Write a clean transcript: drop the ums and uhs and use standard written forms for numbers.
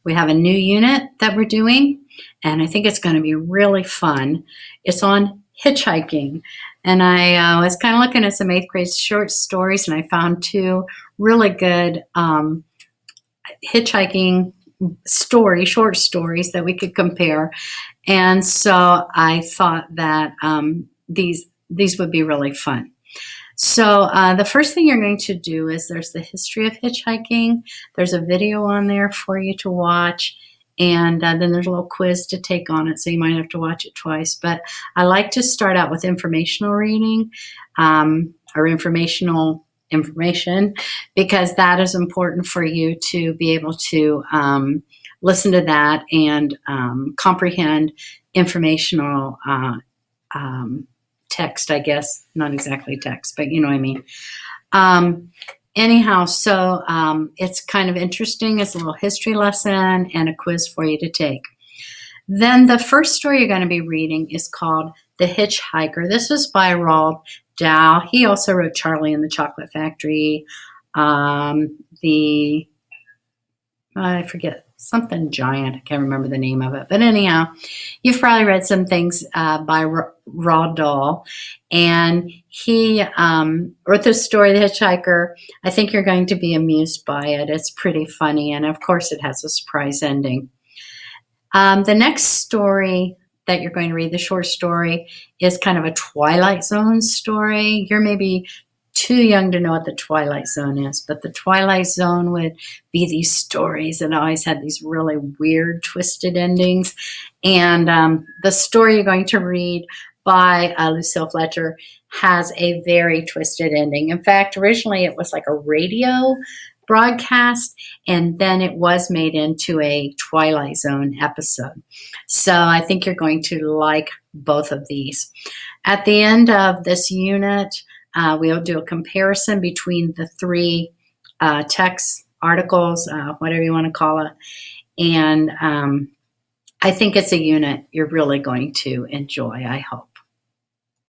We have a new unit that we're doing, and I think it's going to be really fun. It's on hitchhiking. And I was kind of looking at some eighth grade short stories, and I found two really good hitchhiking short stories that we could compare. And so I thought that these would be really fun. So the first thing you're going to do is there's the history of hitchhiking. There's a video on there for you to watch. And then there's a little quiz to take on it, so you might have to watch it twice. But I like to start out with informational reading or informational information, because that is important for you to be able to listen to that and comprehend informational text, I guess. Not exactly text, but you know what I mean. Anyhow, so it's kind of interesting. It's a little history lesson and a quiz for you to take. Then the first story you're going to be reading is called The Hitchhiker. This is by Roald Dahl. He also wrote Charlie and the Chocolate Factory, I forget, something giant. I can't remember the name of it. But anyhow, you've probably read some things by Roald Dahl. And he wrote this story, The Hitchhiker. I think you're going to be amused by it. It's pretty funny. And of course, it has a surprise ending. The next story that you're going to read, the short story, is kind of a Twilight Zone story. You're maybe too young to know what the Twilight Zone is, but the Twilight Zone would be these stories that always had these really weird, twisted endings. And the story you're going to read by Lucille Fletcher has a very twisted ending. In fact, originally it was like a radio broadcast, and then it was made into a Twilight Zone episode. So I think you're going to like both of these. At the end of this unit, we'll do a comparison between the three text articles, whatever you want to call it. And I think it's a unit you're really going to enjoy, I hope.